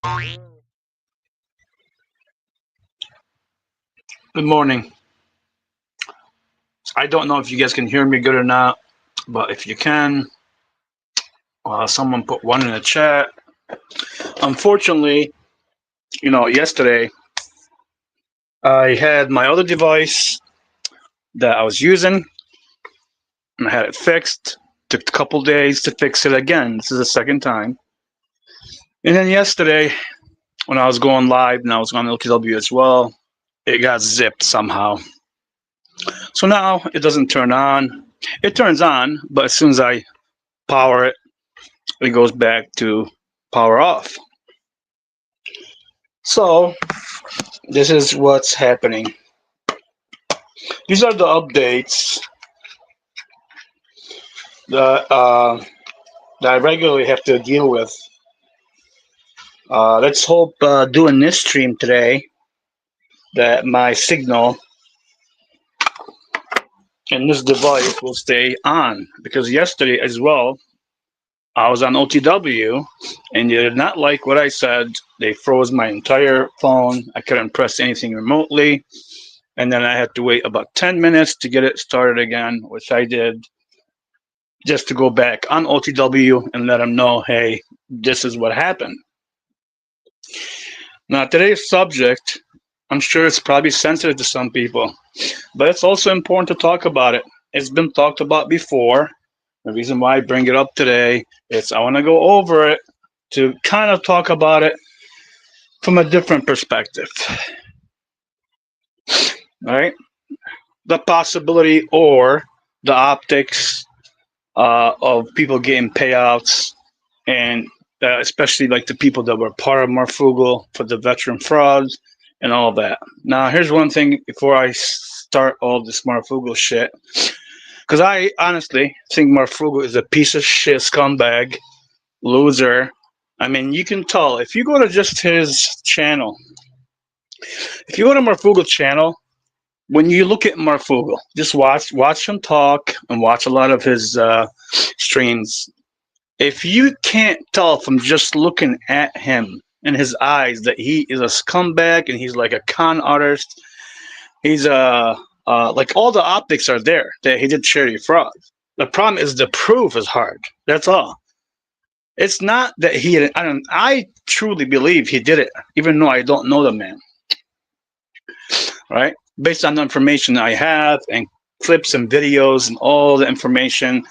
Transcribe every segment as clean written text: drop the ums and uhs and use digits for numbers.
Good morning. I don't know if you guys can hear me good or not, but if you can, someone put one in the chat. Unfortunately, yesterday I had my other device that I was using and I had it fixed. Took a couple days to fix it again. This is the second time. And then yesterday, when I was going live and I was on LTW as well, it got zipped somehow. So now it doesn't turn on. It turns on, but as soon as I power it, it goes back to power off. So this is what's happening. These are the updates that I regularly have to deal with. Let's hope doing this stream today that my signal and this device will stay on, because yesterday as well I was on OTW and they did not like what I said. They froze my entire phone. I couldn't press anything remotely. And then I had to wait about 10 minutes to get it started again, which I did, just to go back on OTW and let them know, hey, this is what happened. Now, today's subject, I'm sure it's probably sensitive to some people, but it's also important to talk about it. It's been talked about before. The reason why I bring it up today is I want to go over it to kind of talk about it from a different perspective. All right? The possibility or the optics of people getting payouts, and especially like the people that were part of Marfoogle for the veteran fraud and all that. Now, here's one thing before I start all this Marfoogle shit, because I honestly think Marfoogle is a piece of shit scumbag, loser. I mean, you can tell if you go to just his channel. If you go to Marfoogle channel, when you look at Marfoogle, just watch him talk and watch a lot of his streams. If you can't tell from just looking at him in his eyes that he is a scumbag and he's like a con artist, he's like all the optics are there that he did charity fraud. The problem is the proof is hard. That's all. It's not that he. I truly believe he did it, even though I don't know the man. Right? Based on the information I have and clips and videos and all the information,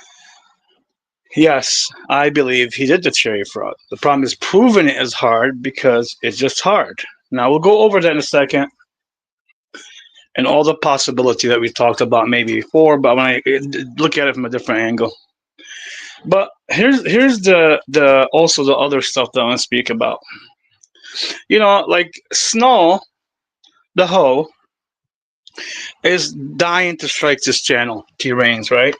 yes, I believe he did the charity fraud. The problem is proving it is hard because it's just hard. Now we'll go over that in a second, and all the possibility that we talked about maybe before, but when I look at it from a different angle. But here's the also the other stuff that I want to speak about. Like Snow, the hoe, is dying to strike this channel, T-Rains, right?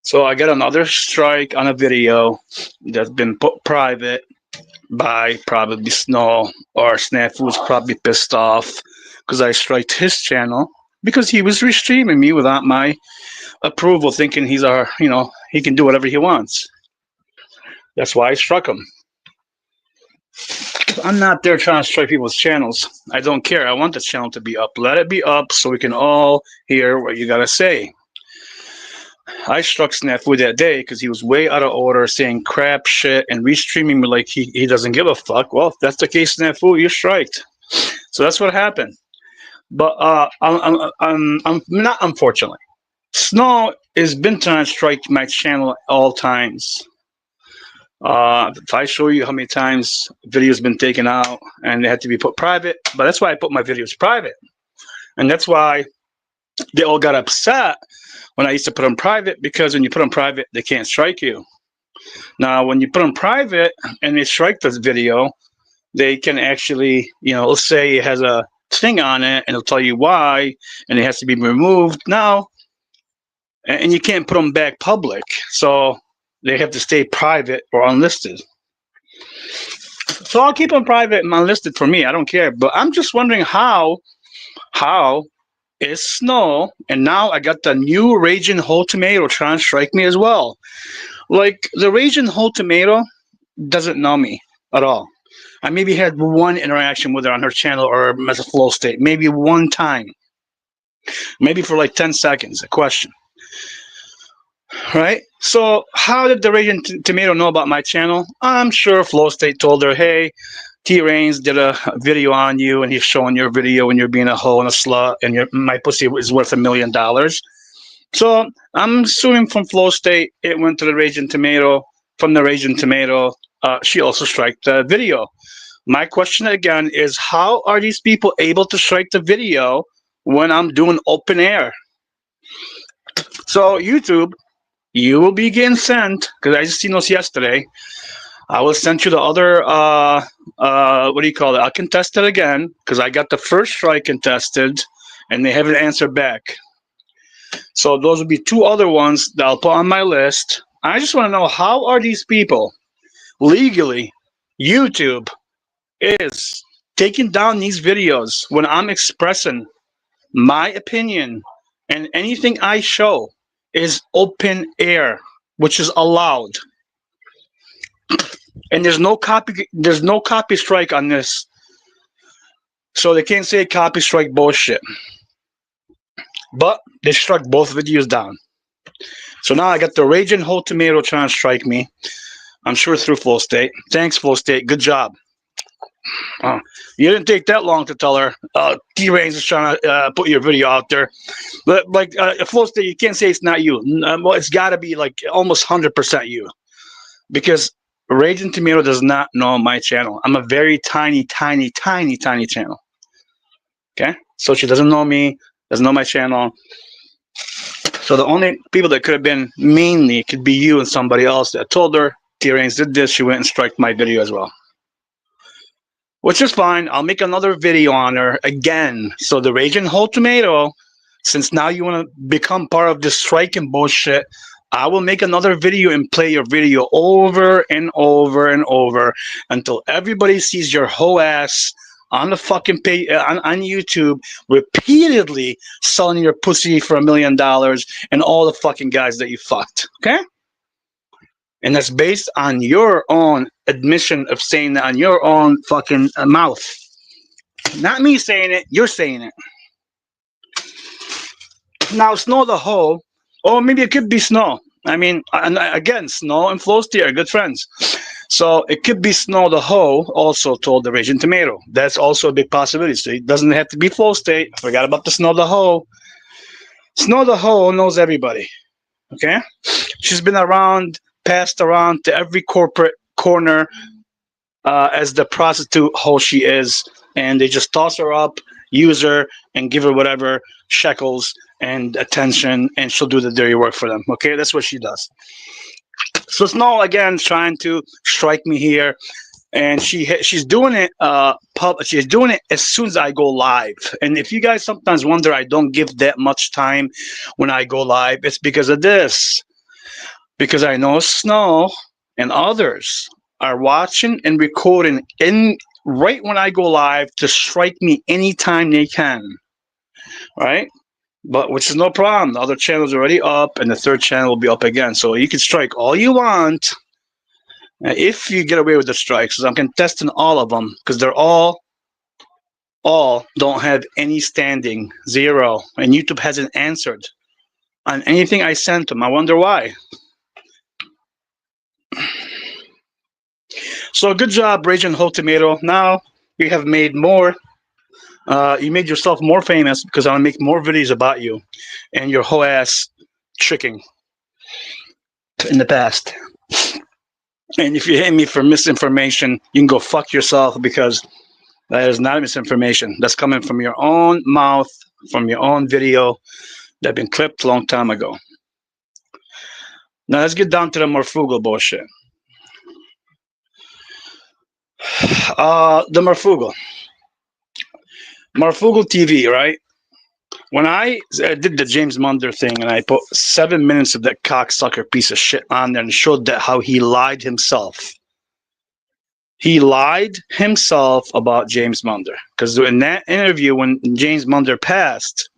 So I got another strike on a video that's been put private by probably Snow, or Snafu's probably pissed off because I striked his channel because he was restreaming me without my approval, thinking he can do whatever he wants. That's why I struck him. I'm not there trying to strike people's channels. I don't care. I want the channel to be up. Let it be up so we can all hear what you gotta say. I struck Snafu that day because he was way out of order, saying crap shit and restreaming me like he doesn't give a fuck. Well, if that's the case, Snafu, you're striked. So that's what happened. But I'm not, unfortunately. Snow has been trying to strike my channel at all times. If I show you how many times videos been taken out and they had to be put private, but that's why I put my videos private. And that's why they all got upset when I used to put them private, because when you put them private, they can't strike you. Now, when you put them private and they strike this video, they can actually, let's say it has a thing on it and it'll tell you why, and it has to be removed now, and you can't put them back public. So they have to stay private or unlisted. So I'll keep them private and unlisted for me. I don't care. But I'm just wondering how is Snow, and now I got the new Raging Whole Tomato trying to strike me as well. Like, the Raging Whole Tomato doesn't know me at all. I maybe had one interaction with her on her channel or as a flow state, maybe one time, maybe for like 10 seconds, a question. Right? So how did the Raging Tomato know about my channel? I'm sure Flow State told her, hey, T Reigns did a video on you and he's showing your video and you're being a hoe and a slut and my pussy is worth $1 million. So I'm assuming from Flow State, it went to the Raging Tomato. From the Raging Tomato, she also striked the video. My question again is, how are these people able to strike the video when I'm doing open air? So YouTube, you will be getting sent, because I just seen those yesterday. I will send you the other, what do you call it? I'll contest it again, because I got the first strike contested, and they haven't answered back. So those will be two other ones that I'll put on my list. I just want to know, how are these people legally, YouTube is taking down these videos when I'm expressing my opinion and anything I show is open air, which is allowed. And there's no copy strike on this. So they can't say copy strike bullshit. But they struck both videos down. So now I got the Raging Whole Tomato trying to strike me. I'm sure through Flow State. Thanks, Flow State. Good job. You didn't take that long to tell her. T Reigns is trying to put your video out there. But like Flow State, you can't say it's not you. Well, it's got to be like almost 100% you. Because Raging Tomato does not know my channel. I'm a very tiny channel. Okay? So she doesn't know me, doesn't know my channel. So the only people that could have been mainly could be you and somebody else that told her T Reigns did this. She went and struck my video as well. Which is fine. I'll make another video on her again. So the Raging Whole Tomato, since now you want to become part of this striking bullshit, I will make another video and play your video over and over and over until everybody sees your whole ass on the fucking on YouTube repeatedly selling your pussy for $1 million and all the fucking guys that you fucked. Okay? And that's based on your own admission of saying that on your own fucking mouth. Not me saying it, you're saying it. Now, Snow the Hoe, or maybe it could be Snow. I mean, and again, Snow and Flow State are good friends. So it could be Snow the Hoe also told the Raging Tomato. That's also a big possibility. So it doesn't have to be Flow State. I forgot about the Snow the Hoe. Snow the Hoe knows everybody. Okay? She's been around, passed around to every corporate corner as the prostitute hoe she is, and they just toss her up, use her, and give her whatever shekels and attention, and she'll do the dirty work for them. Okay, that's what she does. So Snow again trying to strike me here, and she's doing it she's doing it as soon as I go live. And if you guys sometimes wonder I don't give that much time when I go live, it's because of this. Because I know Snow and others are watching and recording right when I go live to strike me anytime they can. Right? But which is no problem. The other channel's already up and the third channel will be up again. So you can strike all you want if you get away with the strikes. Because I'm contesting all of them because they're all don't have any standing. 0. And YouTube hasn't answered on anything I sent them. I wonder why. So good job, Raging Whole Tomato. Now you have made more. You made yourself more famous because I want to make more videos about you and your whole ass tricking in the past. And if you hate me for misinformation, you can go fuck yourself because that is not misinformation. That's coming from your own mouth, from your own video that been clipped a long time ago. Now let's get down to the Marfoogle bullshit. The MarfoogleTV, right? When I did the James Munder thing and I put 7 minutes of that cocksucker piece of shit on there and showed that how he lied himself. He lied himself about James Munder. Because in that interview when James Munder passed,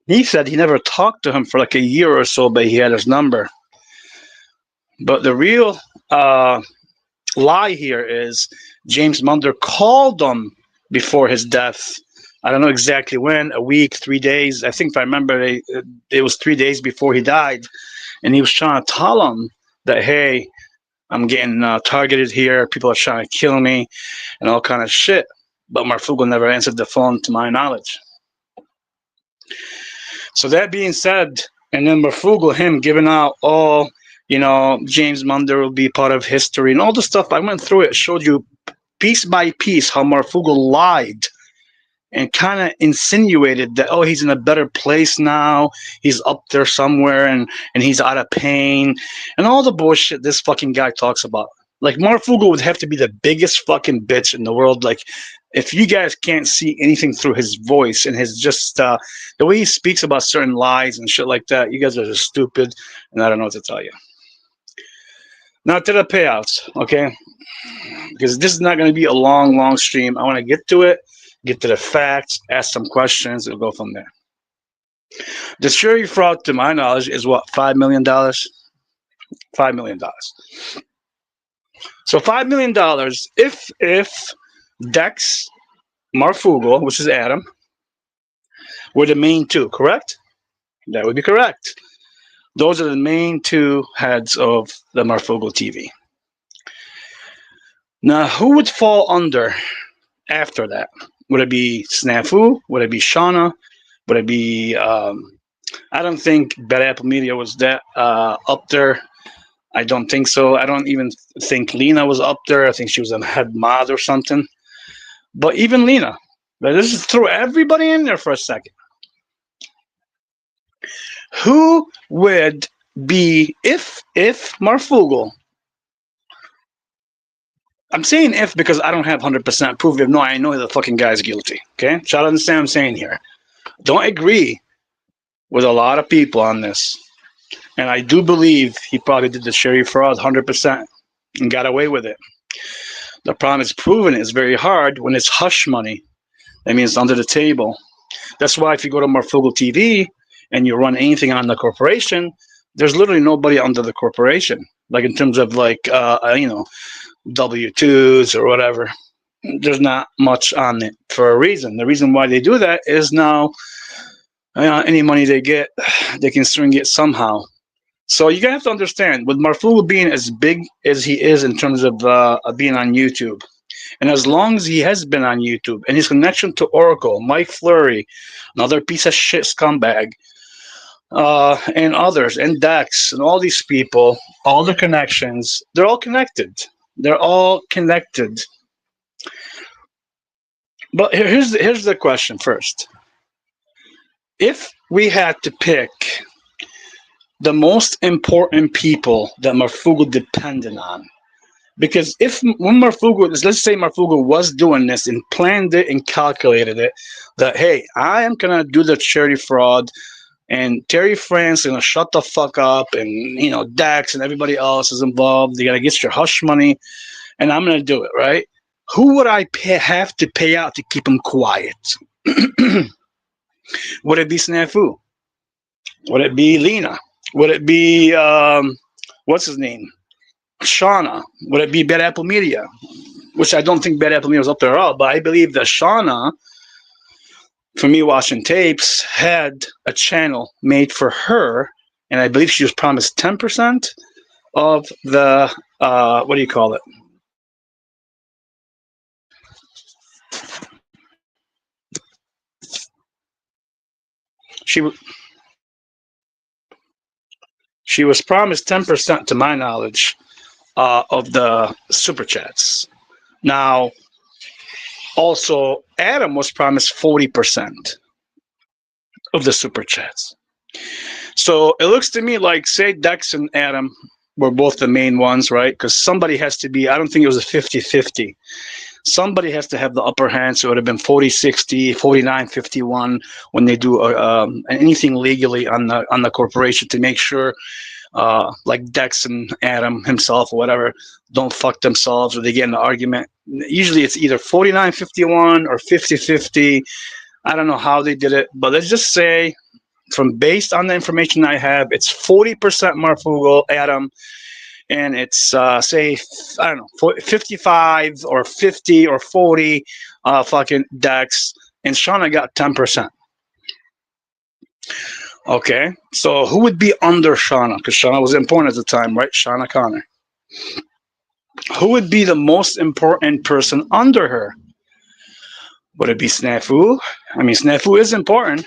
he said he never talked to him for like a year or so, but he had his number. But the real lie here is James Munder called him before his death. I don't know exactly when, a week, 3 days. I think if I remember, it was 3 days before he died. And he was trying to tell him that, hey, I'm getting targeted here. People are trying to kill me and all kind of shit. But Marfoogle never answered the phone to my knowledge. So that being said, and then Marfoogle, him giving out all, James Munder will be part of history and all the stuff. I went through it, showed you piece by piece how Marfoogle lied and kind of insinuated that, oh, he's in a better place now, he's up there somewhere, and he's out of pain, and all the bullshit this fucking guy talks about. Like, Marfoogle would have to be the biggest fucking bitch in the world. Like, if you guys can't see anything through his voice and his just the way he speaks about certain lies and shit like that, you guys are just stupid, and I don't know what to tell you. Now to the payouts, okay? Because this is not going to be a long stream. I want to get to it, get to the facts, ask some questions, and go from there. The security fraud, to my knowledge, is what, $5 million? $5 million. So $5 million, if Dex, Marfoogle, which is Adam, were the main two, correct? That would be correct. Those are the main two heads of the MarfoogleTV. Now, who would fall under after that? Would it be Snafu? Would it be Shauna? Would it be, I don't think Bad Apple Media was that up there. I don't think so. I don't even think Lena was up there. I think she was a head mod or something. But even Lena, let's just throw everybody in there for a second. Who would be, if Marfoogle, I'm saying if because I don't have 100% proof. No, I know the fucking guy's guilty. Okay? Try to understand what I'm saying here. Don't agree with a lot of people on this. And I do believe he probably did the Sherry fraud 100% and got away with it. The problem is proving it is very hard when it's hush money. That means under the table. That's why if you go to MarfoogleTV and you run anything on the corporation, there's literally nobody under the corporation. Like in terms of like, W-2s or whatever. There's not much on it for a reason. The reason why they do that is now any money they get, they can string it somehow. So you have to understand, with Marfoogle being as big as he is in terms of being on YouTube, and as long as he has been on YouTube, and his connection to Oracle, Mike Fleury, another piece of shit scumbag, and others, and Dex, and all these people, all the connections, they're all connected. They're all connected. But here's the question first. If we had to pick the most important people that Marfoogle depended on, because when Marfoogle, let's say Marfoogle was doing this and planned it and calculated it, that, hey, I am going to do the charity fraud, and Terry France is going to shut the fuck up, and, Dax and everybody else is involved. You got to get your hush money, and I'm going to do it, right? Who would I have to pay out to keep him quiet? Would it be Snafu? Would it be Lena? Would it be, what's his name? Shauna? Would it be Bad Apple Media? Which I don't think Bad Apple Media was up there at all, but I believe that Shauna, for me watching tapes, had a channel made for her, and I believe she was promised 10% of the, what do you call it? She was promised 10%, to my knowledge, of the super chats. Now, also, Adam was promised 40% of the super chats. So it looks to me like, say, Dex and Adam were both the main ones, right? Because somebody has to be, I don't think it was a 50-50. Somebody has to have the upper hand, so it would have been 40-60, 49-51 when they do anything legally on the corporation to make sure, like Dex and Adam himself or whatever, don't fuck themselves or they get in an argument. Usually it's either 49-51 or 50-50. I don't know how they did it, but let's just say, from based on the information I have, it's 40% Marfoogle, Adam, and it's say I don't know 55 or 50 or 40 fucking decks, and Shauna got 10%. Okay, so who would be under Shauna? Because Shauna was important at the time, right? Shauna Connor. Who would be the most important person under her? Would it be Snafu? I mean, Snafu is important,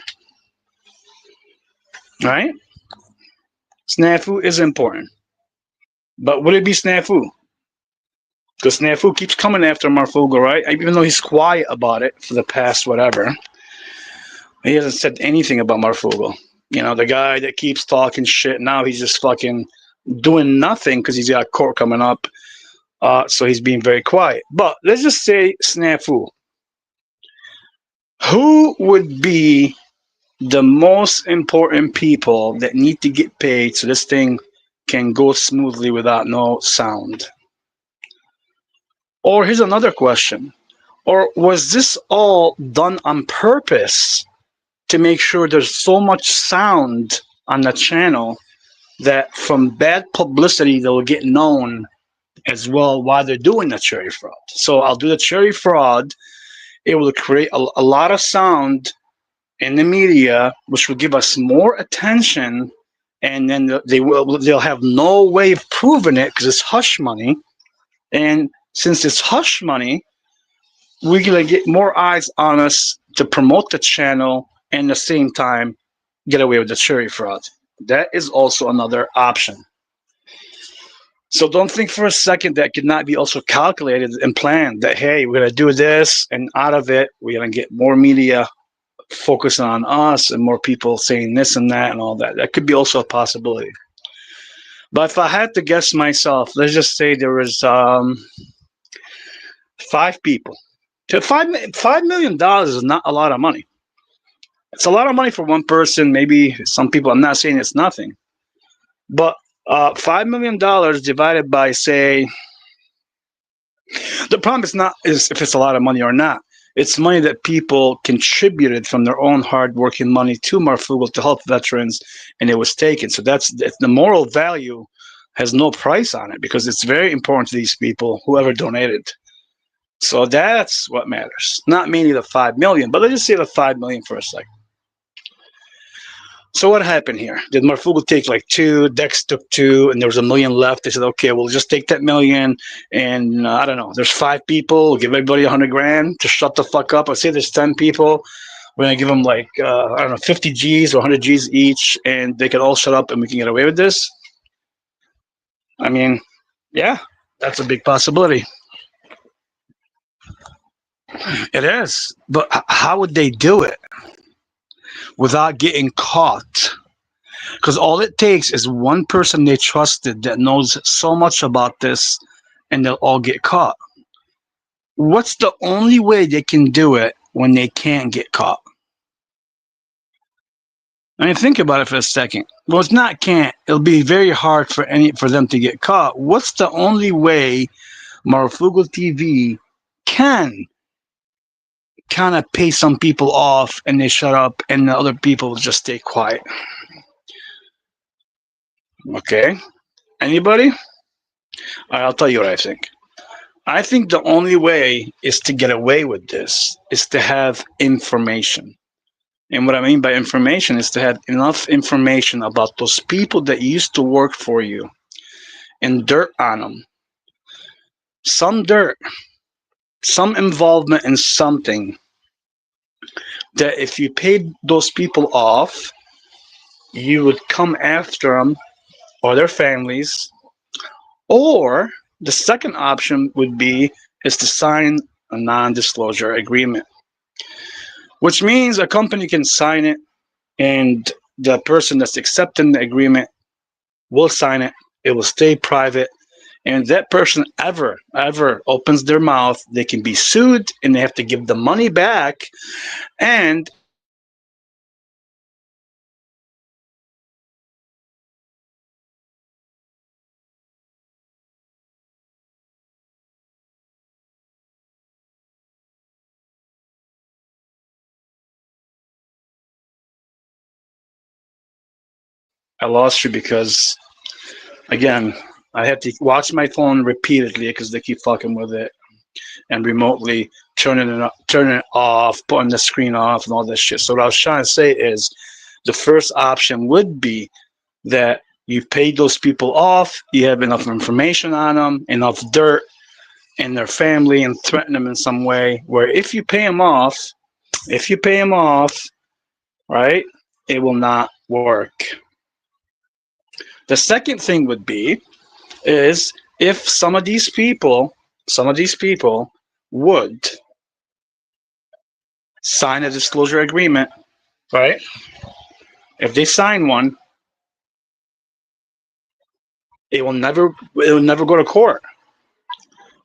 right? Snafu is important. But would it be Snafu? Because Snafu keeps coming after Marfoogle, right? Even though he's quiet about it for the past whatever, he hasn't said anything about Marfoogle. You know, the guy that keeps talking shit, now he's just fucking doing nothing because he's got court coming up. So he's being very quiet. But let's just say Snafu. Who would be the most important people that need to get paid so this thing can go smoothly without no sound? Or here's another question. Or was this all done on purpose to make sure there's so much sound on the channel that from bad publicity they'll get known as well while they're doing the cherry fraud? So I'll do the cherry fraud. It will create a lot of sound in the media, which will give us more attention, and then they'll have no way of proving it because it's hush money. And since it's hush money, we're gonna get more eyes on us to promote the channel and at the same time get away with the cherry fraud. That is also another option. So don't think for a second that could not be also calculated and planned that, hey, we're gonna do this, and out of it we're gonna get more media focusing on us and more people saying this and that and all that. That could be also a possibility. But if I had to guess myself, let's just say there was 5 people. To $5 million is not a lot of money. It's a lot of money for one person. Maybe some people. I'm not saying it's nothing, but $5 million divided by, say, the problem is not is if it's a lot of money or not. It's money that people contributed from their own hard-working money to Marfoogle to help veterans, and it was taken. So that's the moral value has no price on it because it's very important to these people, whoever donated. So that's what matters. Not mainly the 5 million, but let's just say the 5 million for a second. So what happened here? Did Marfoogle take like 2? Dex took 2, and there was 1 million left. They said, okay, we'll just take that 1 million, and I don't know. There's 5 people. We'll give everybody 100 grand to shut the fuck up. Let's say there's 10 people. We're gonna give them like I don't know, 50 G's or 100 G's each, and they can all shut up, and we can get away with this. I mean, yeah, that's a big possibility. It is, but how would they do it without getting caught? Because all it takes is one person they trusted that knows so much about this, and they'll all get caught. What's the only way they can do it when they can't get caught? I mean, think about it for a second. Well, it's not can't. It'll be very hard for them to get caught. What's the only way MarfoogleTV can kind of pay some people off and they shut up, and the other people just stay quiet? Okay. Anybody? All right, I'll tell you what I think. I think the only way is to get away with this is to have information. And what I mean by information is to have enough information about those people that used to work for you and dirt on them. Some dirt, some involvement in something that if you paid those people off, you would come after them or their families. Or the second option would be is to sign a non-disclosure agreement, which means a company can sign it and the person that's accepting the agreement will sign it. It will stay private. And if that person ever opens their mouth, they can be sued and they have to give the money back. And I lost you because, again, I have to watch my phone repeatedly because they keep fucking with it and remotely turning it off, putting the screen off, and all this shit. So what I was trying to say is, the first option would be that you paid those people off, you have enough information on them, enough dirt in their family, and threaten them in some way. Where if you pay them off, right, it will not work. The second thing would be is if some of these people would sign a disclosure agreement, right? If they sign one, it will never go to court,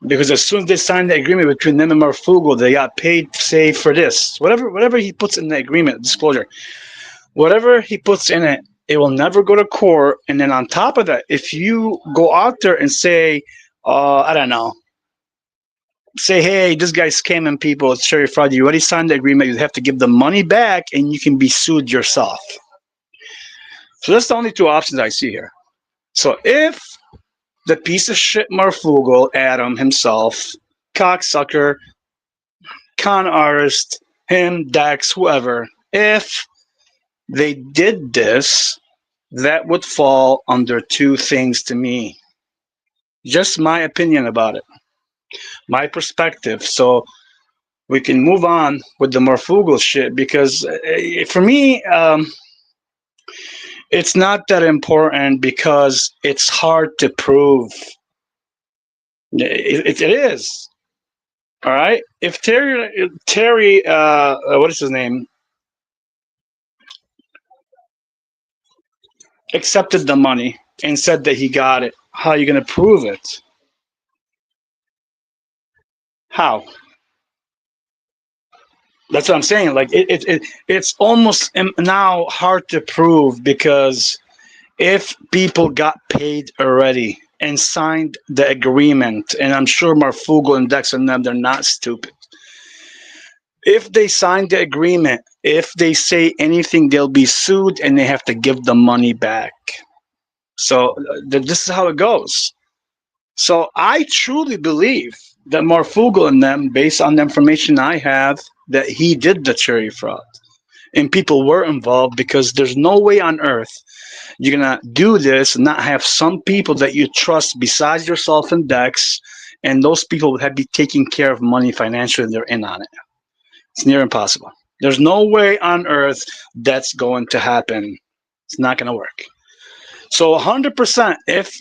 because as soon as they sign the agreement between them and Marfoogle, they got paid, say, for this, whatever he puts in the agreement disclosure, whatever he puts in it, it will never go to court. And then on top of that, if you go out there and say, I don't know, say, hey, this guy's scamming people, it's cherry fraud, you already signed the agreement, you have to give the money back, and you can be sued yourself. So that's the only two options I see here. So if the piece of shit Marfoogle, Adam himself, cocksucker, con artist, him, Dex, whoever, if they did this, that would fall under two things to me. Just my opinion about it, my perspective. So we can move on with the Marfoogle shit, because for me, it's not that important because it's hard to prove. It is. All right. If Terry, what is his name, accepted the money and said that he got it, how are you going to prove it? How? That's what I'm saying. Like it's almost now hard to prove, because if people got paid already and signed the agreement, and I'm sure Marfoogle and Dex and them, they're not stupid. If they sign the agreement, if they say anything, they'll be sued and they have to give the money back. So this is how it goes. So I truly believe that Marfoogle and them, based on the information I have, that he did the cherry fraud. And people were involved, because there's no way on earth you're going to do this and not have some people that you trust besides yourself and Dex, and those people would have be taking care of money financially, and they're in on it. It's near impossible. There's no way on earth that's going to happen. It's not going to work. So 100%, if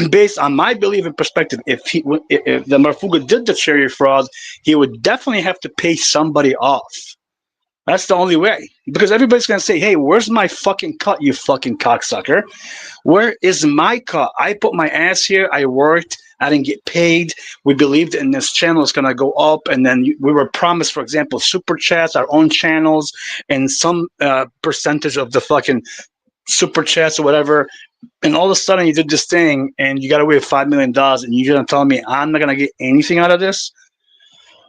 based on my belief and perspective, if the Marfoogle did the cherry fraud, he would definitely have to pay somebody off. That's the only way, because everybody's going to say, hey, where's my fucking cut, you fucking cocksucker? Where is my cut? I put my ass here. I worked. I didn't get paid. We believed in this channel is going to go up. And then we were promised, for example, super chats, our own channels, and some percentage of the fucking super chats or whatever. And all of a sudden you did this thing and you got away with $5 million, and you're going to tell me I'm not going to get anything out of this?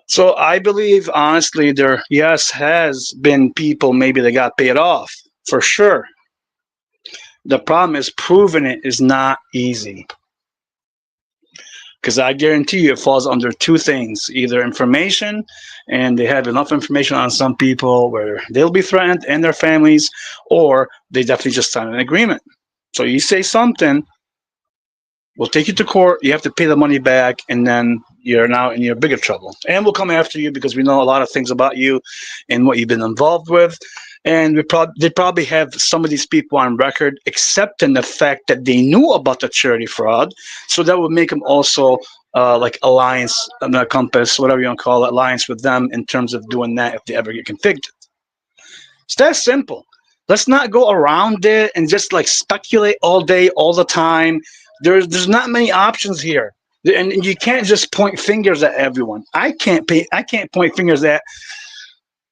So I believe, honestly, there, yes, has been people maybe that got paid off, for sure. The problem is proving it is not easy. Because I guarantee you it falls under two things: either information, and they have enough information on some people where they'll be threatened and their families, or they definitely just sign an agreement. So you say something, we'll take you to court, you have to pay the money back, and then you're now in your bigger trouble. And we'll come after you because we know a lot of things about you and what you've been involved with. And they probably have some of these people on record accepting the fact that they knew about the charity fraud. So that would make them also like alliance, compass, whatever you want to call it, alliance with them in terms of doing that if they ever get convicted. It's that simple. Let's not go around it and just like speculate all day, all the time. There's not many options here. And you can't just point fingers at everyone. I can't point fingers at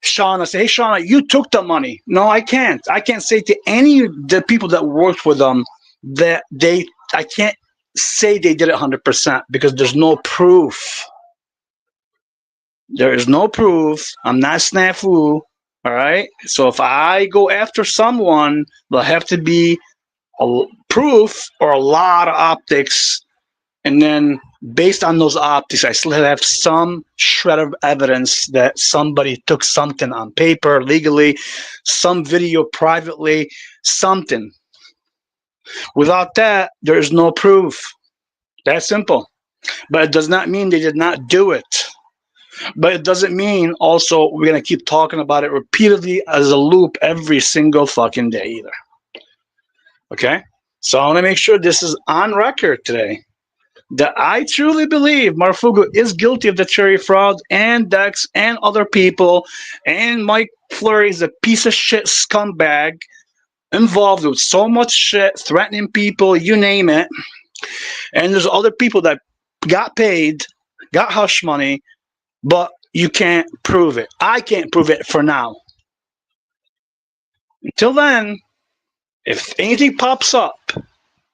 Shauna, say, hey, Shauna, you took the money. No, I can't. I can't say to any of the people that worked with them that I can't say they did it 100% because there's no proof. There is no proof. I'm not snafu. All right. So if I go after someone, they'll have to be proof or a lot of optics, and then based on those optics, I still have some shred of evidence that somebody took something on paper legally, some video privately, something. Without that, there is no proof. That's simple. But it does not mean they did not do it. But it doesn't mean also we're going to keep talking about it repeatedly as a loop every single fucking day either. Okay? So I want to make sure this is on record today that I truly believe Marfoogle is guilty of the cherry fraud, and Dex and other people, and Mike Fleury is a piece of shit scumbag involved with so much shit, threatening people, you name it. And there's other people that got paid, got hush money, but you can't prove it. I can't prove it for now. Until then, if anything pops up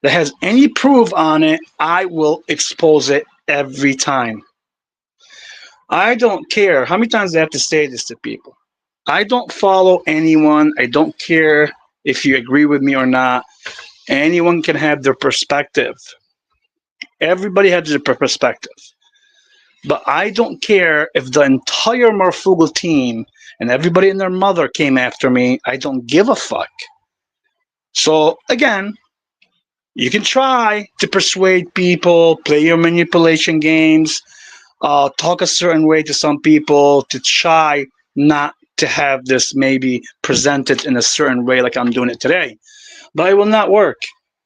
that has any proof on it, I will expose it every time. I don't care how many times I have to say this to people. I don't follow anyone. I don't care if you agree with me or not. Anyone can have their perspective. Everybody has their perspective. But I don't care if the entire Marfoogle team and everybody and their mother came after me. I don't give a fuck. So again, you can try to persuade people, play your manipulation games, talk a certain way to some people to try not to have this maybe presented in a certain way like I'm doing it today. But it will not work.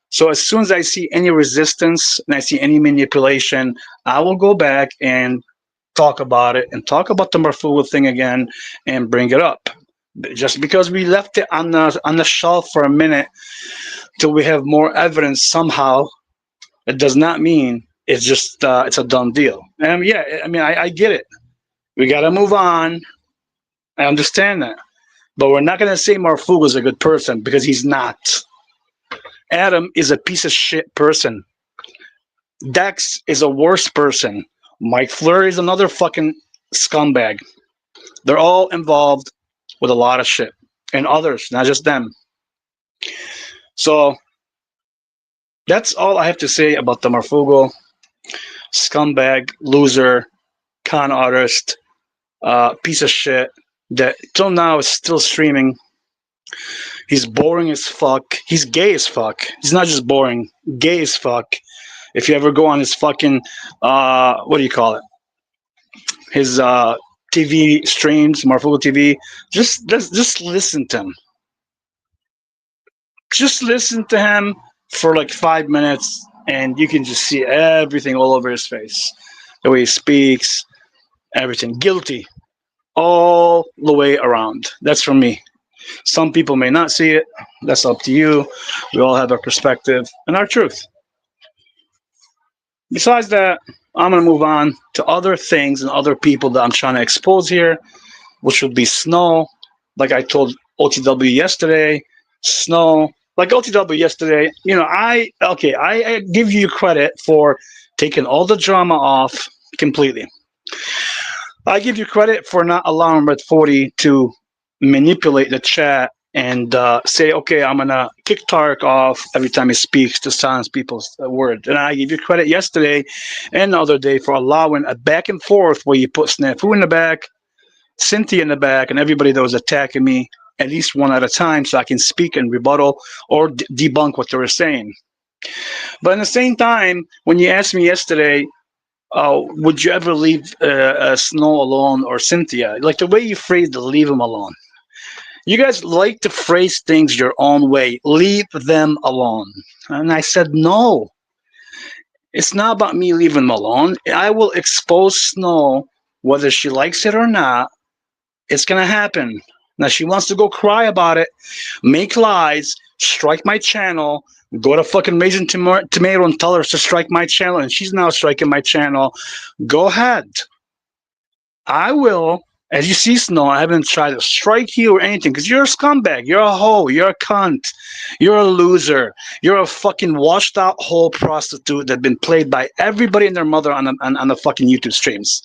So as soon as I see any resistance and I see any manipulation, I will go back and talk about it and talk about the Marfoogle thing again and bring it up. Just because we left it on the shelf for a minute till we have more evidence somehow, it does not mean it's just it's a done deal. And yeah, I mean I get it. We got to move on. I understand that, but we're not going to say Marfoogle is a good person because he's not. Adam is a piece of shit person. Dex is a worse person. Mike Fleury is another fucking scumbag. They're all involved with a lot of shit. And others, not just them. So that's all I have to say about the Marfoogle. Scumbag, loser, con artist, piece of shit that till now is still streaming. He's boring as fuck. He's gay as fuck. He's not just boring, gay as fuck. If you ever go on his fucking, what do you call it? His TV streams, MarfoogleTV, just listen to him. Just listen to him for like 5 minutes, and you can just see everything all over his face. The way he speaks, everything. Guilty. All the way around. That's from me. Some people may not see it. That's up to you. We all have our perspective and our truth. Besides that, I'm going to move on to other things and other people that I'm trying to expose here, which would be Snow. Like I told OTW yesterday, Snow. Like OTW yesterday, you know, I give you credit for taking all the drama off completely. I give you credit for not allowing Red 40 to manipulate the chat and say, okay, I'm going to kick Tarek off every time he speaks to silence people's word. And I give you credit yesterday and the other day for allowing a back and forth where you put Snafu in the back, Cynthia in the back, and everybody that was attacking me at least one at a time so I can speak and rebuttal or debunk what they were saying. But at the same time, when you asked me yesterday, would you ever leave Snow alone or Cynthia? Like the way you phrased it, leave them alone. You guys like to phrase things your own way. Leave them alone. And I said, no. It's not about me leaving them alone. I will expose Snow, whether she likes it or not. It's going to happen. Now, she wants to go cry about it, make lies, strike my channel, go to fucking Raisin Tomato and tell her to strike my channel, and she's now striking my channel. Go ahead. I will. As you see, Snow, I haven't tried to strike you or anything because you're a scumbag. You're a hoe. You're a cunt. You're a loser. You're a fucking washed out whole prostitute that's been played by everybody and their mother on the fucking YouTube streams.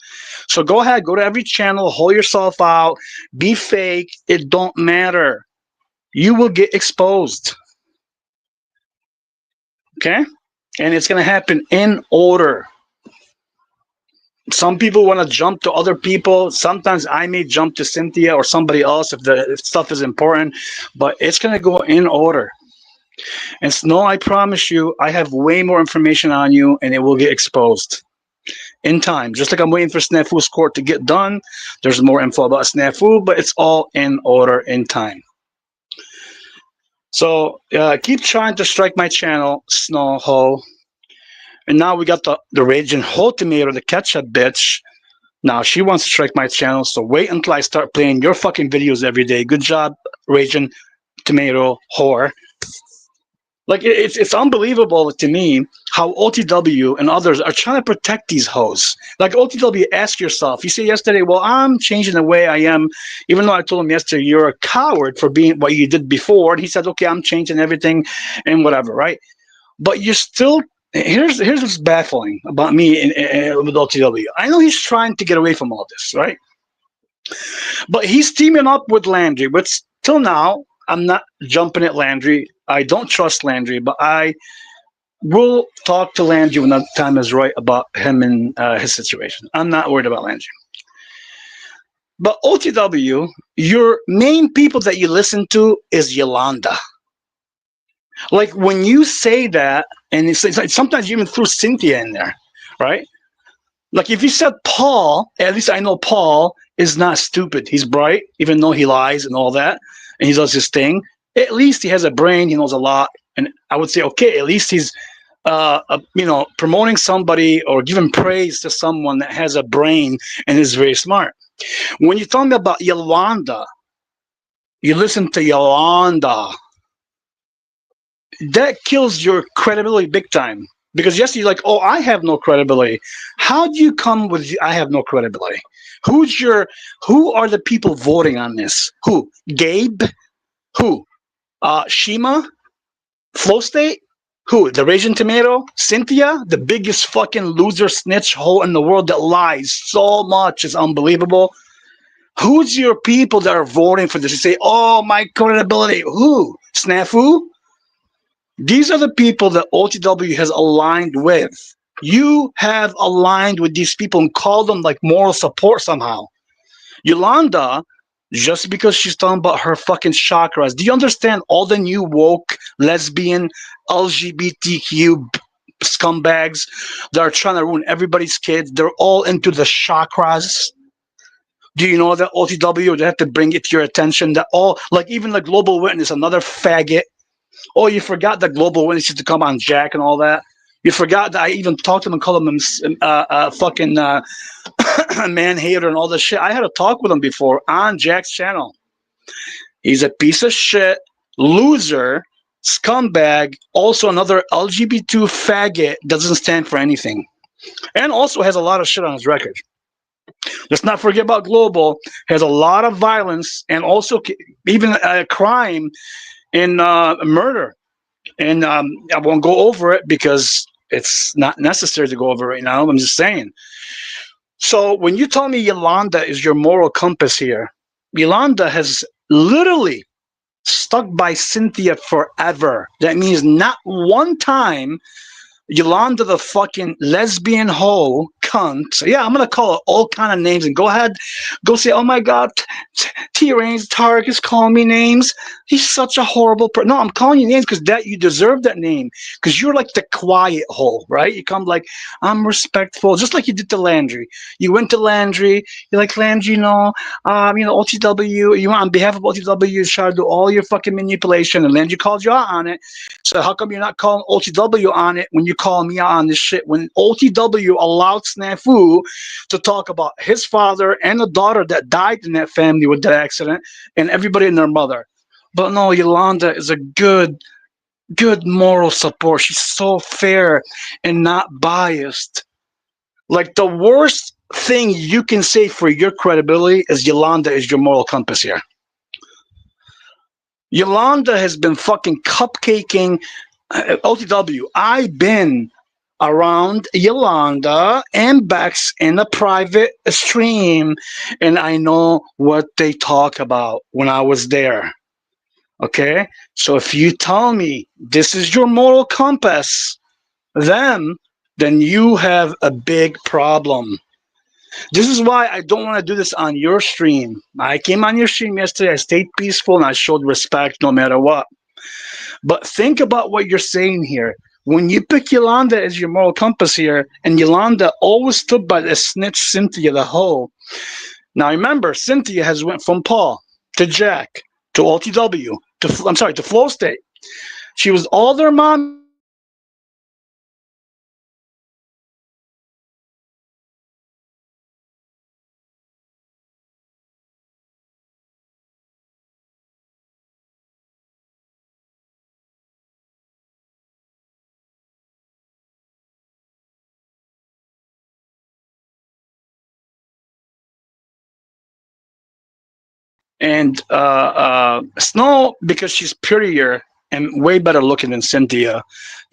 So go ahead. Go to every channel. Hold yourself out. Be fake. It don't matter. You will get exposed. Okay? And it's going to happen in order. Some people want to jump to other people. Sometimes I may jump to Cynthia or somebody else if stuff is important, but it's going to go in order. And Snow, I promise you, I have way more information on you and it will get exposed in time. Just like I'm waiting for Snafu's court to get done, there's more info about Snafu, but it's all in order in time. So keep trying to strike my channel, Snow Ho. And now we got the Raging Ho Tomato, the ketchup bitch. Now she wants to strike my channel, so wait until I start playing your fucking videos every day. Good job, Raging Tomato whore. Like it's unbelievable to me how OTW and others are trying to protect these hoes. Like OTW, ask yourself. You say yesterday, well, I'm changing the way I am, even though I told him yesterday you're a coward for being what you did before. And he said, okay, I'm changing everything and whatever, right? But you're still. Here's what's baffling about me with OTW. I know he's trying to get away from all this, right? But he's teaming up with Landry, which till now I'm not jumping at Landry. I don't trust Landry, but I will talk to Landry when the time is right about him and his situation. I'm not worried about Landry. But OTW, your main people that you listen to is Yolanda. Like when you say that, and it's like sometimes you even threw Cynthia in there, right? Like if you said Paul, at least I know Paul is not stupid. He's bright, even though he lies and all that, and he does his thing. At least he has a brain. He knows a lot, and I would say, okay, at least he's, promoting somebody or giving praise to someone that has a brain and is very smart. When you tell me about Yolanda, you listen to Yolanda. That kills your credibility big time. Because yes, you're like, oh, I have no credibility. How do you come with I have no credibility? Who are the people voting on this? Who? Gabe? Who? Shima? Flow State? Who? The Raging Tomato? Cynthia? The biggest fucking loser snitch hole in the world that lies so much is unbelievable. Who's your people that are voting for this? You say, oh, my credibility. Who? Snafu? These are the people that OTW has aligned with. You have aligned with these people and called them like moral support somehow. Yolanda, just because she's talking about her fucking chakras, do you understand all the new woke, lesbian, LGBTQ scumbags that are trying to ruin everybody's kids? They're all into the chakras. Do you know that OTW, they have to bring it to your attention that even the Global Witness, another faggot. Oh, you forgot that Global Witness used to come on Jack and all that. You forgot that I even talked to him and called him fucking man hater and all this shit. I had a talk with him before on Jack's channel. He's a piece of shit, loser, scumbag, also another LGBT faggot, doesn't stand for anything. And also has a lot of shit on his record. Let's not forget about Global. Has a lot of violence and also even crime and murder. And I won't go over it because it's not necessary to go over it right now. I'm just saying. So when you tell me Yolanda is your moral compass here, Yolanda has literally stuck by Cynthia forever. That means not one time Yolanda the fucking lesbian hoe cunt. Yeah, I'm gonna call her all kind of names and go ahead, go say, oh my god, T-Rains Tarek is calling me names. He's such a horrible person. No, I'm calling you names because that you deserve that name. Because you're like the quiet hole, right? You come like, I'm respectful, just like you did to Landry. You went to Landry, you're like, Landry, OTW, you want on behalf of OTW, you try to do all your fucking manipulation, and Landry called you out on it. So how come you're not calling OTW on it when you call me out on this shit? When OTW allowed Snafu to talk about his father and the daughter that died in that family with that accident and everybody and their mother. But no, Yolanda is a good moral support. She's so fair and not biased. Like the worst thing you can say for your credibility is Yolanda is your moral compass here. Yolanda has been fucking cupcaking OTW. I've been around Yolanda and Bex in a private stream, and I know what they talk about when I was there. Okay? So if you tell me this is your moral compass, then you have a big problem. This is why I don't want to do this on your stream. I came on your stream yesterday, I stayed peaceful, and I showed respect no matter what. But think about what you're saying here. When you pick Yolanda as your moral compass here, and Yolanda always stood by the snitch Cynthia the hoe. Now remember, Cynthia has went from Paul to Jack to LTW to to Flow State. She was all their mommy for a year. Then she went to LTW. Then she went to Jack. Then she went to Flow State. Then she went to LTW. Then she went to Jack. Then she went to LTW. Then she went to Flow State. Then she went to and Snow, because she's prettier and way better looking than Cynthia,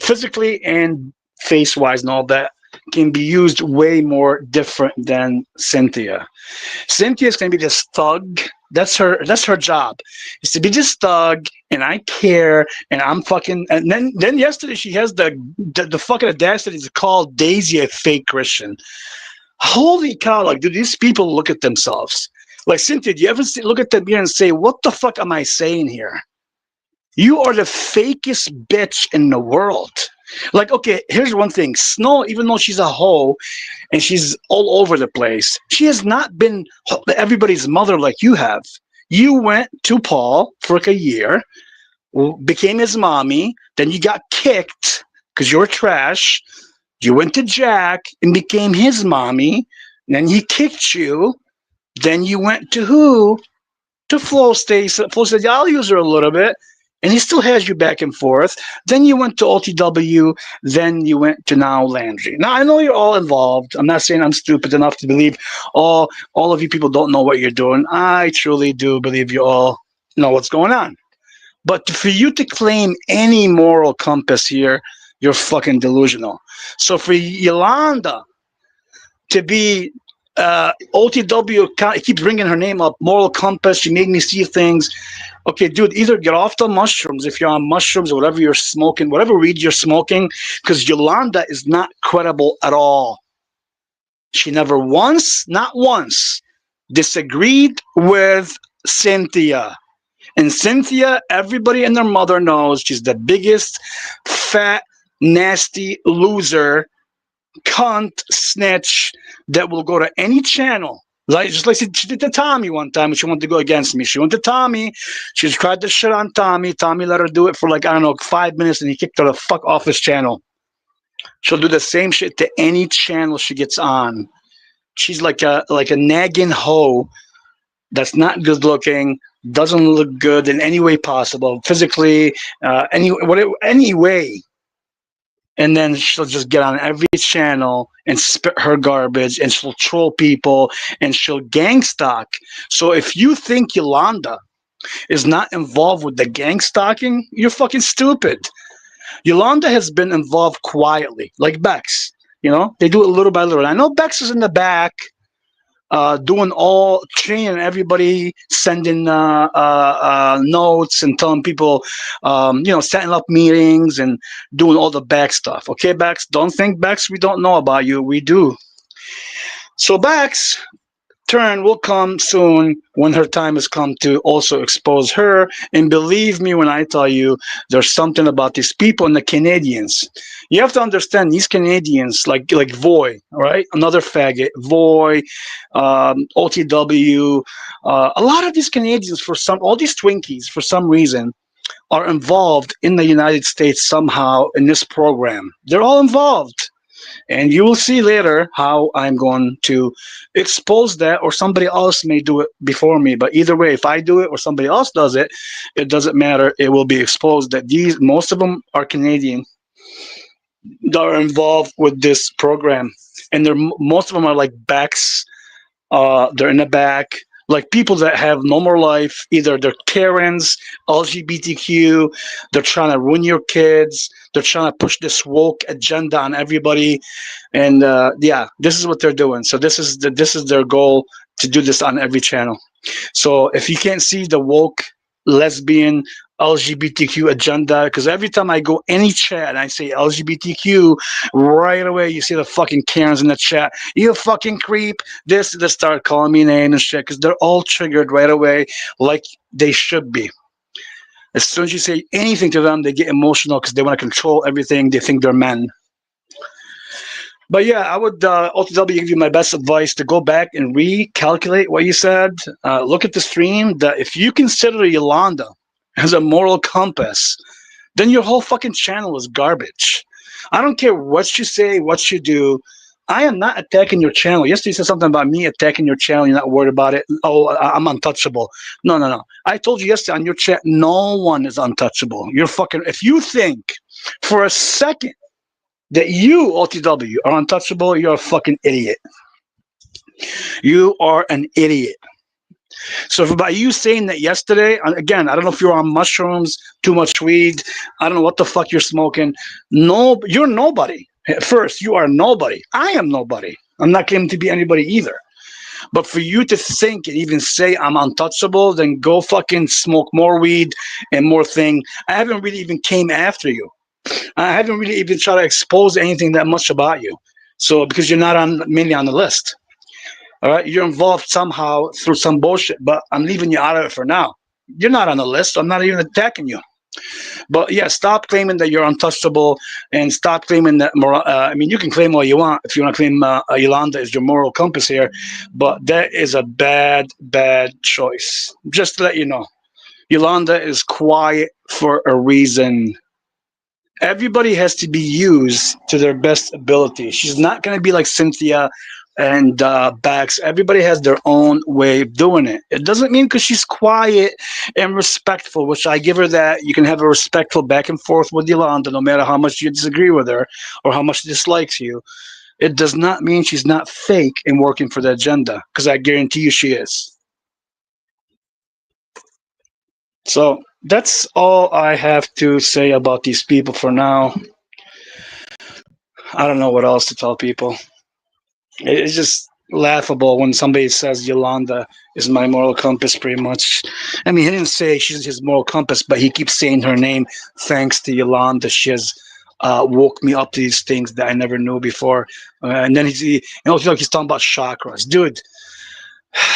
physically and face wise and all that, can be used way more different than Cynthia. Cynthia's gonna be this thug. That's her job. Is to be this thug and I care and I'm fucking and then yesterday she has the fucking audacity to call Daisy a fake Christian. Holy cow, like do these people look at themselves? Like Cynthia, do you ever look at them here and say, what the fuck am I saying here? You are the fakest bitch in the world. Like, okay, here's one thing. Snow, even though she's a hoe and she's all over the place, she has not been everybody's mother like you have. You went to Paul for like a year, became his mommy, then you got kicked because you're trash. You went to Jack and became his mommy, and then he kicked you. Then you went to who? To Flow State. Flow State, yeah, I'll use her a little bit. And he still has you back and forth. Then you went to OTW. Then you went to now Landry. Now, I know you're all involved. I'm not saying I'm stupid enough to believe all of you people don't know what you're doing. I truly do believe you all know what's going on. But for you to claim any moral compass here, you're fucking delusional. So for Yolanda to be OTW, it keeps bringing her name up. Moral compass. She made me see things. Okay, dude, either get off the mushrooms if you're on mushrooms or whatever you're smoking, whatever weed you're smoking, because Yolanda is not credible at all. She never once, not once, disagreed with Cynthia. And Cynthia, everybody and their mother knows she's the biggest fat, nasty loser, cunt, snitch that will go to any channel. Like just like she did to Tommy one time when she wanted to go against me. She went to Tommy. She tried to shit on Tommy. Tommy let her do it for like, I don't know, 5 minutes and he kicked her the fuck off his channel. She'll do the same shit to any channel she gets on. She's like a nagging hoe that's not good looking, doesn't look good in any way possible, physically, any way. And then she'll just get on every channel and spit her garbage, and she'll troll people, and she'll gang stalk. So if you think Yolanda is not involved with the gang stalking, you're fucking stupid. Yolanda has been involved quietly, like Bex. You know, they do it little by little. I know Bex is in the back, doing all training everybody, sending notes and telling people, setting up meetings and doing all the back stuff. Okay, Bex, don't think Bex we don't know about you. We do. So Bex turn will come soon when her time has come to also expose her. And believe me when I tell you, there's something about these people and the Canadians. You have to understand these Canadians, like Voy, all right, another faggot, Voy, OTW. A lot of these Canadians, all these Twinkies, for some reason, are involved in the United States somehow in this program. They're all involved. And you will see later how I'm going to expose that, or somebody else may do it before me. But either way, if I do it or somebody else does it, it doesn't matter. It will be exposed that most of them are Canadian that are involved with this program. And most of them are like backs. They're in the back. Like people that have no more life, either they're Karens, LGBTQ, they're trying to ruin your kids, they're trying to push this woke agenda on everybody, and this is what they're doing. So this is their goal, to do this on every channel. So if you can't see the woke lesbian LGBTQ agenda, because every time I go any chat and I say LGBTQ, right away you see the fucking Karens in the chat. You fucking creep. They start calling me names and shit because they're all triggered right away, like they should be. As soon as you say anything to them, they get emotional because they want to control everything. They think they're men. But yeah, I would ultimately give you my best advice to go back and recalculate what you said. Look at the stream. That if you consider Yolanda as a moral compass, then your whole fucking channel is garbage. I don't care what you say, what you do. I am not attacking your channel. Yesterday you said something about me attacking your channel. You're not worried about it. Oh, I'm untouchable. No, no, no. I told you yesterday on your chat, no one is untouchable. You're fucking. If you think for a second that you, OTW, are untouchable, you're a fucking idiot. You are an idiot. So if by you saying that yesterday, again, I don't know if you're on mushrooms, too much weed, I don't know what the fuck you're smoking. No, you're nobody. First, you are nobody. I am nobody. I'm not claiming to be anybody either. But for you to think and even say I'm untouchable, then go fucking smoke more weed and more thing. I haven't really even came after you. I haven't really even tried to expose anything that much about you. So because you're not on mainly on the list. All right, you're involved somehow through some bullshit, but I'm leaving you out of it for now. You're not on the list. So I'm not even attacking you. But yeah, stop claiming that you're untouchable and stop claiming that. I mean, you can claim all you want if you want to claim Yolanda is your moral compass here, but that is a bad, bad choice. Just to let you know, Yolanda is quiet for a reason. Everybody has to be used to their best ability. She's not going to be like Cynthia and Bax. Everybody has their own way of doing it. It doesn't mean because she's quiet and respectful, which I give her that. You can have a respectful back and forth with Yolanda, no matter how much you disagree with her or how much she dislikes you. It does not mean she's not fake and working for the agenda, because I guarantee you she is. So that's all I have to say about these people for now. I don't know what else to tell people. It's just laughable when somebody says Yolanda is my moral compass, pretty much. I mean, he didn't say she's his moral compass, but he keeps saying her name. Thanks to Yolanda, she has woke me up to these things that I never knew before. And then he's talking about chakras. Dude,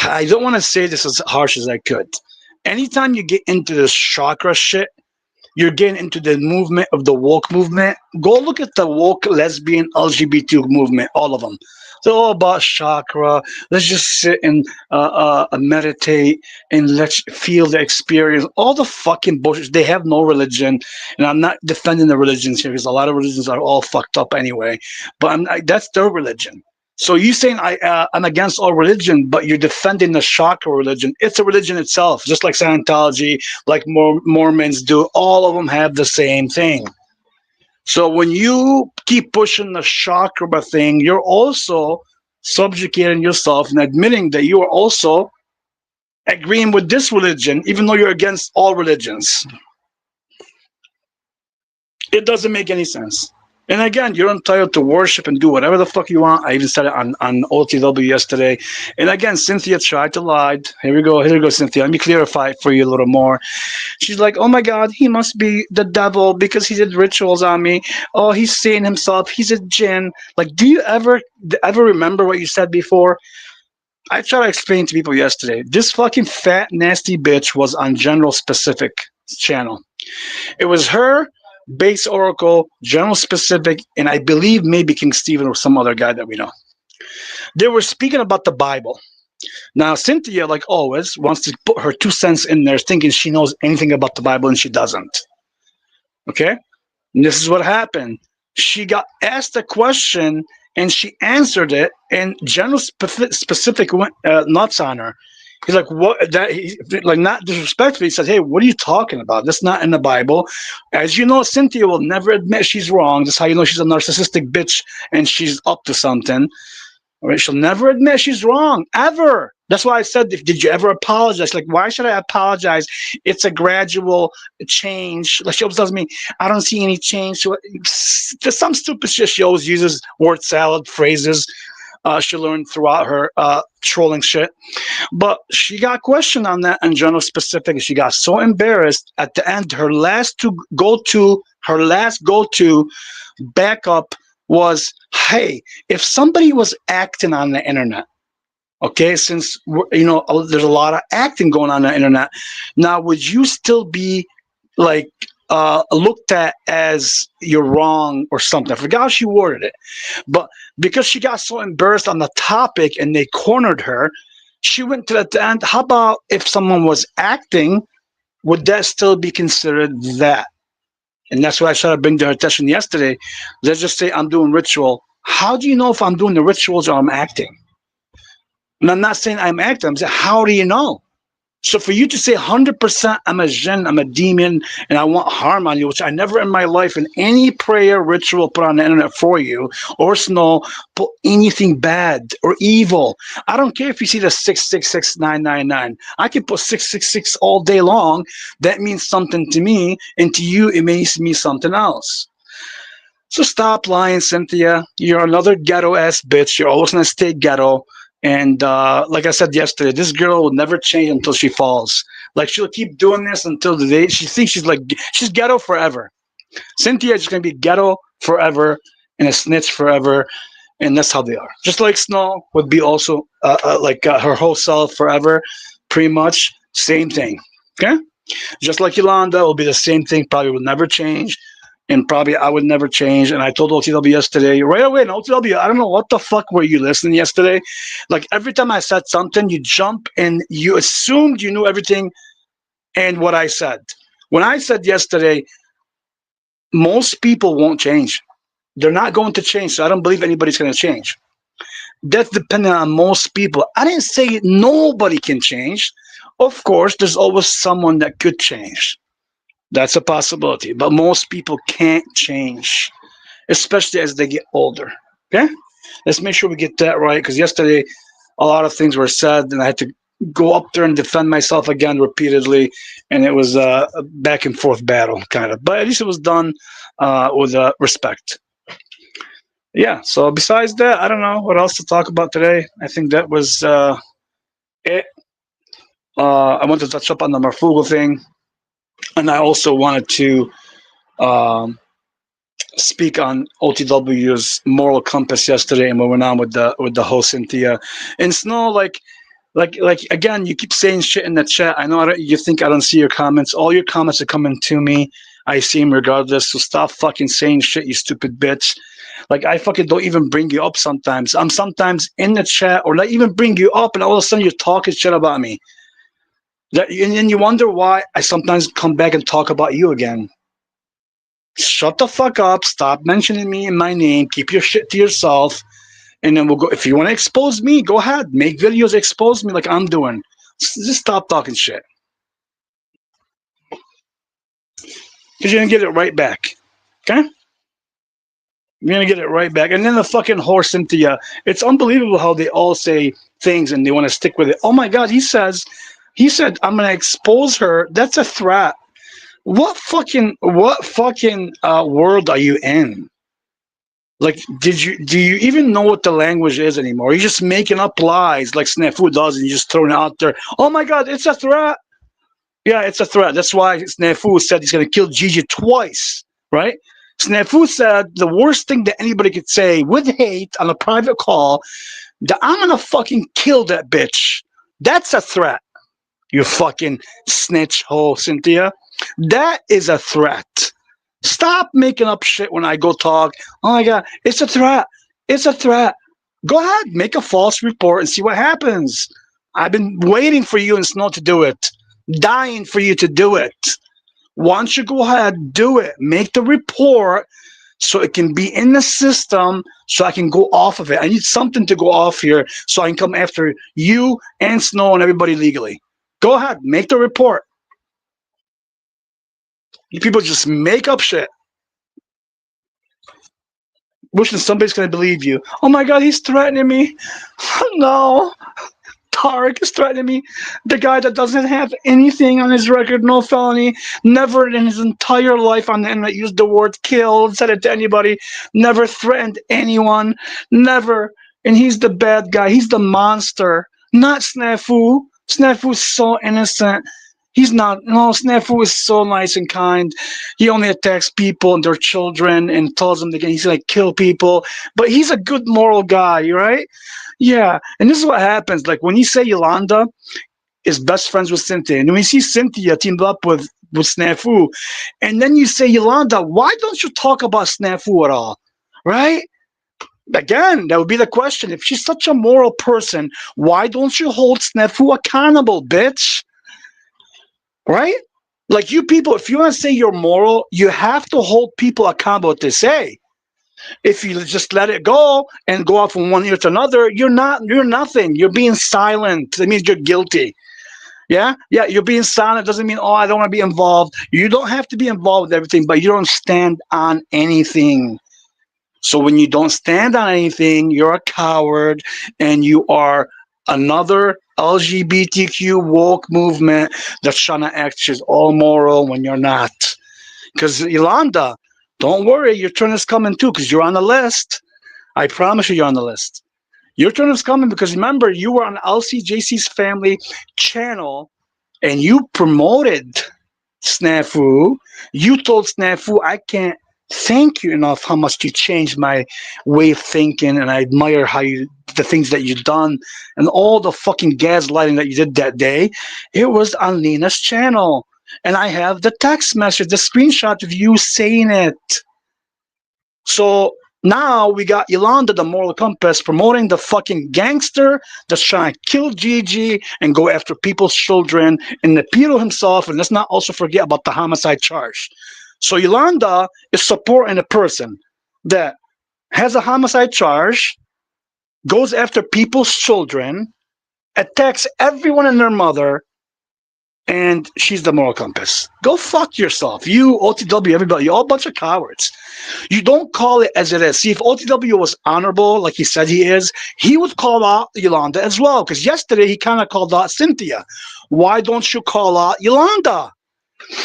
I don't want to say this as harsh as I could. Anytime you get into this chakra shit, you're getting into the movement of the woke movement. Go look at the woke lesbian LGBT movement, all of them. They're all about chakra. Let's just sit and meditate and let's feel the experience. All the fucking bullshit. They have no religion, and I'm not defending the religions here because a lot of religions are all fucked up anyway. But that's their religion. So you saying I'm against all religion, but you're defending the chakra religion. It's a religion itself, just like Scientology, like Mormons do. All of them have the same thing. So when you keep pushing the chakra thing, you're also subjugating yourself and admitting that you are also agreeing with this religion, even though you're against all religions. It doesn't make any sense. And again, you're entitled to worship and do whatever the fuck you want. I even said it on OTW yesterday. And again, Cynthia tried to lie. Here we go, Cynthia. Let me clarify it for you a little more. She's like, oh my God, he must be the devil because he did rituals on me. Oh, he's seeing himself. He's a jinn. Like, do you ever remember what you said before? I tried to explain to people yesterday. This fucking fat, nasty bitch was on General Specific channel. It was her, Base Oracle, General Specific, and I believe maybe King Stephen or some other guy that we know. They were speaking about the Bible. Now, Cynthia, like always, wants to put her 2 cents in there thinking she knows anything about the Bible, and she doesn't. Okay? And this is what happened. She got asked a question, and she answered it, and General Specific went nuts on her. He's like, what? Like, not disrespectfully, he said, hey, what are you talking about? That's not in the Bible. As you know, Cynthia will never admit she's wrong. That's how you know she's a narcissistic bitch and she's up to something. All right? She'll never admit she's wrong, ever. That's why I said, did you ever apologize? Like, why should I apologize? It's a gradual change. Like, she always tells me, I don't see any change. So, just some stupid shit she always uses word salad phrases. she learned throughout her trolling shit. But she got questioned on that in general specific. She got so embarrassed at the end. Her last go to backup was, hey, if somebody was acting on the internet, okay, since there's a lot of acting going on the internet now, would you still be like looked at as you're wrong or something? I forgot how she worded it, but because she got so embarrassed on the topic and they cornered her, she went to the end. How about if someone was acting, would that still be considered that? And that's what I tried to bring to her attention yesterday. Let's just say I'm doing ritual. How do you know if I'm doing the rituals or I'm acting? And I'm not saying I'm acting. I'm saying, how do you know? So for you to say 100% I'm a jinn, I'm a demon, and I want harm on you, which I never in my life in any prayer ritual put on the internet for you, or Snow, put anything bad or evil. I don't care if you see the 666999. I can put 666 all day long. That means something to me, and to you it means something else. So stop lying, Cynthia. You're another ghetto ass bitch. You're always gonna stay ghetto. And like I said yesterday, this girl will never change until she falls. Like she'll keep doing this until the day she thinks she's ghetto forever. Cynthia is just gonna be ghetto forever and a snitch forever, and that's how they are. Just like Snow would be also her whole self forever, pretty much same thing. Okay, just like Yolanda will be the same thing. Probably will never change. And probably I would never change. And I told OTW yesterday, right away, in OTW, I don't know what the fuck were you listening yesterday. Like every time I said something, you jump and you assumed you knew everything and what I said. When I said yesterday, most people won't change. They're not going to change. So I don't believe anybody's going to change. That's dependent on most people. I didn't say nobody can change. Of course, there's always someone that could change. That's a possibility, but most people can't change, especially as they get older. Okay, let's make sure we get that right, because yesterday a lot of things were said, and I had to go up there and defend myself again repeatedly, and it was a back and forth battle, kind of. But at least it was done with respect. Yeah. So besides that, I don't know what else to talk about today. I think that was it. I want to touch up on the Marfoogle thing. And I also wanted to speak on OTW's moral compass yesterday, and we went on with the host Cynthia and Snow. Like again, you keep saying shit in the chat. I know you think I don't see your comments. All your comments are coming to me. I see them regardless. So stop fucking saying shit, you stupid bitch. Like I fucking don't even bring you up sometimes. I'm sometimes in the chat or not even bring you up, and all of a sudden you're talking shit about me. And then you wonder why I sometimes come back and talk about you again. Shut the fuck up. Stop mentioning me in my name. Keep your shit to yourself. And then we'll go. If you want to expose me, go ahead. Make videos, expose me like I'm doing. Just stop talking shit. Because you're going to get it right back. Okay? You're going to get it right back. And then the fucking whore Cynthia. It's unbelievable how they all say things and they want to stick with it. Oh my God, he said, I'm going to expose her. That's a threat. What fucking world are you in? Like, do you even know what the language is anymore? You're just making up lies like Snafu does, and you're just throwing it out there. Oh my God, it's a threat. Yeah, it's a threat. That's why Snafu said he's going to kill Gigi twice, right? Snafu said the worst thing that anybody could say with hate on a private call, that I'm going to fucking kill that bitch. That's a threat. You fucking snitch hole, Cynthia. That is a threat. Stop making up shit when I go talk. Oh my God, it's a threat. It's a threat. Go ahead, make a false report and see what happens. I've been waiting for you and Snow to do it. Dying for you to do it. Why don't you go ahead, do it. Make the report so it can be in the system so I can go off of it. I need something to go off here so I can come after you and Snow and everybody legally. Go ahead, make the report. You people just make up shit. Wishing somebody's going to believe you. Oh my God, he's threatening me. No. Tarek is threatening me. The guy that doesn't have anything on his record, no felony, never in his entire life on the internet used the word kill, said it to anybody, never threatened anyone, never. and he's the bad guy. He's the monster, not Snafu. Snafu's so innocent. He's not. No, Snafu is so nice and kind. He only attacks people and their children and tells them he's like kill people. But he's a good moral guy, right? Yeah. And this is what happens. Like when you say Yolanda is best friends with Cynthia, and when you see Cynthia teamed up with Snafu, and then you say Yolanda, why don't you talk about Snafu at all, right? Again, that would be the question. If she's such a moral person, why don't you hold Snafu accountable, bitch? Right? Like you people, if you want to say you're moral, you have to hold people accountable what they say. If you just let it go and go off from one ear to another, you're nothing. You're being silent. That means you're guilty. Yeah? Yeah, you're being silent doesn't mean, oh, I don't want to be involved. You don't have to be involved with everything, but you don't stand on anything. So when you don't stand on anything, you're a coward and you are another LGBTQ woke movement that's trying to act as all moral when you're not. Because Yolanda, don't worry, your turn is coming too, because you're on the list. I promise you're on the list. Your turn is coming because remember, you were on LCJC's family channel and you promoted Snafu. You told Snafu, I can't thank you enough how much you changed my way of thinking, and I admire how the things that you've done and all the fucking gaslighting that you did that day. It was on Nina's channel. And I have the text message, the screenshot of you saying it. So now we got Yolanda, the moral compass, promoting the fucking gangster that's trying to kill Gigi and go after people's children and the pedo himself. And let's not also forget about the homicide charge. So Yolanda is supporting a person that has a homicide charge, goes after people's children, attacks everyone and their mother, and she's the moral compass. Go fuck yourself. You, OTW, everybody, you're all a bunch of cowards. You don't call it as it is. See, if OTW was honorable, like he said he is, he would call out Yolanda as well. Because yesterday he kind of called out Cynthia. Why don't you call out Yolanda?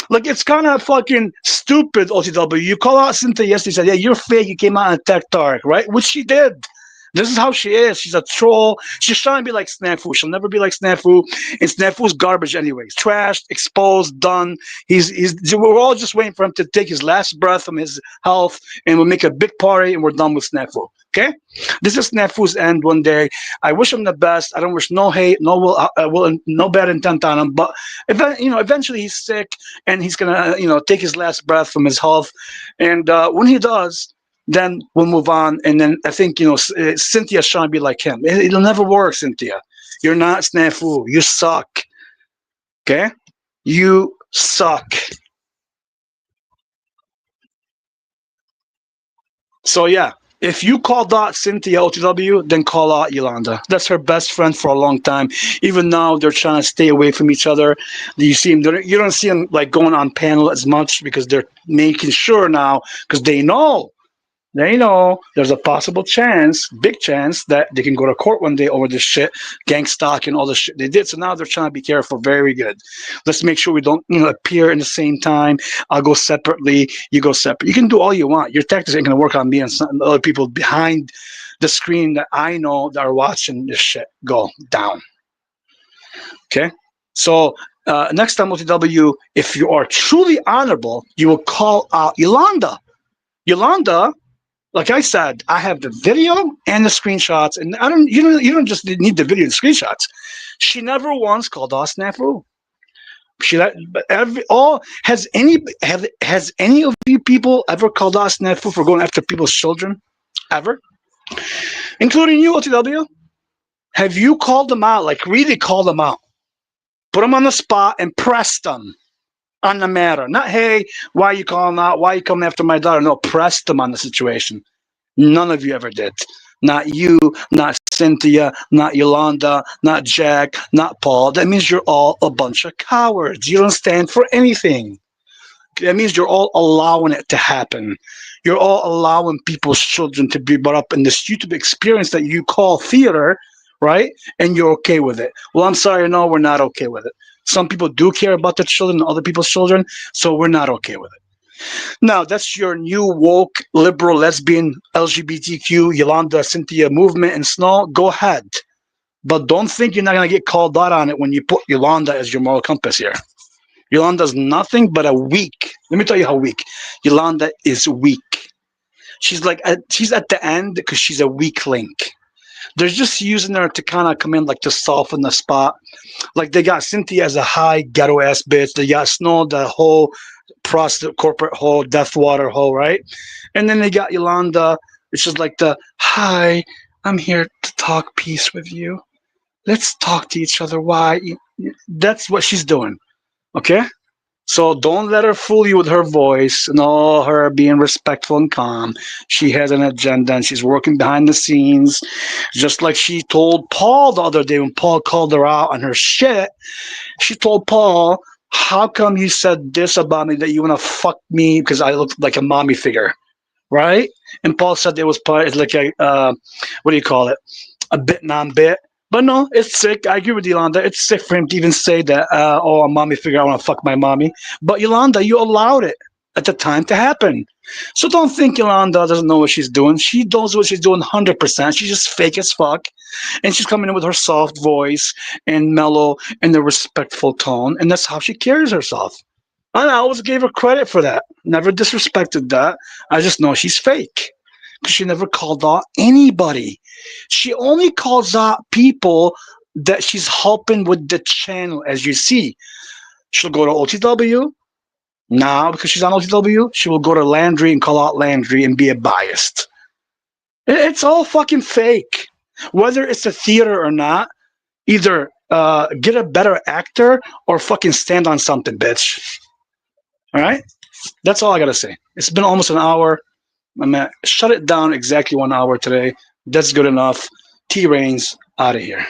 Like, it's kind of fucking stupid, OTW. You call out Cynthia yesterday, said, yeah, you're fake. You came out and attacked Tarek, right? Which she did. This is how she is. She's a troll. She's trying to be like Snafu. She'll never be like Snafu. And Snafu's garbage anyways. Trashed, exposed, done. We're all just waiting for him to take his last breath from his health, and we'll make a big party, and we're done with Snafu. Okay? This is Snafu's end one day. I wish him the best. I don't wish no hate, no bad intent on him. But eventually he's sick, and he's gonna take his last breath from his health. And when he does, then we'll move on. And then I think, Cynthia's trying to be like him. It'll never work, Cynthia. You're not Snafu. You suck. Okay? You suck. So, yeah. If you called out Cynthia OTW, then call out Yolanda. That's her best friend for a long time. Even now, they're trying to stay away from each other. You don't see them like going on panel as much because they're making sure now, because they know there's a possible chance, big chance, that they can go to court one day over this shit, gang stalk and all the shit they did. So now they're trying to be careful. Very good. Let's make sure we don't appear in the same time. I'll go separately. You go separate. You can do all you want. Your tactics ain't going to work on me and some other people behind the screen that I know that are watching this shit go down. Okay? So next time, OTW, if you are truly honorable, you will call out Yolanda. Yolanda, like I said, I have the video and the screenshots, and you don't just need the video and screenshots. She never once called out Snafu. Has any of you people ever called out Snafu for going after people's children? Ever? Including you, OTW? Have you called them out, like really called them out? Put them on the spot and press them on the matter. Not, hey, why are you calling out? Why are you coming after my daughter? No, press them on the situation. None of you ever did. Not you, not Cynthia, not Yolanda, not Jack, not Paul. That means you're all a bunch of cowards. You don't stand for anything. That means you're all allowing it to happen. You're all allowing people's children to be brought up in this YouTube experience that you call theater, right? And you're okay with it. Well, I'm sorry, no, we're not okay with it. Some people do care about their children and other people's children, so we're not okay with it. Now, that's your new woke, liberal, lesbian, LGBTQ, Yolanda, Cynthia movement and Snow. Go ahead. But don't think you're not going to get called out on it when you put Yolanda as your moral compass here. Yolanda's nothing but a weak. Let me tell you how weak. Yolanda is weak. She's like, she's at the end because she's a weak link. They're just using her to kind of come in like to soften the spot. Like they got Cynthia as a high ghetto ass bitch. They got Snow, the whole prostitute corporate hoe, death water hoe, right? And then they got Yolanda. It's just like the hi, I'm here to talk peace with you. Let's talk to each other. Why? That's what she's doing. Okay? So don't let her fool you with her voice and all her being respectful and calm. She has an agenda and she's working behind the scenes. Just like she told Paul the other day when Paul called her out on her shit. She told Paul, how come you said this about me that you want to fuck me because I look like a mommy figure? Right? And Paul said it was part, it's like a, what do you call it? A bit non-bit. But no, it's sick. I agree with Yolanda. It's sick for him to even say that, oh, a mommy figure, I want to fuck my mommy. But Yolanda, you allowed it at the time to happen. So don't think Yolanda doesn't know what she's doing. She knows what she's doing 100%. She's just fake as fuck. And she's coming in with her soft voice and mellow and the respectful tone. And that's how she carries herself. And I always gave her credit for that. Never disrespected that. I just know she's fake. Because she never called out anybody. She only calls out people that she's helping with the channel, as you see. She'll go to OTW. Now, because she's on OTW, she will go to Landry and call out Landry and be a biased. It's all fucking fake. Whether it's a theater or not, either get a better actor or fucking stand on something, bitch. All right? That's all I got to say. It's been almost an hour. I'm at shut it down exactly 1 hour today. That's good enough. T Reigns out of here.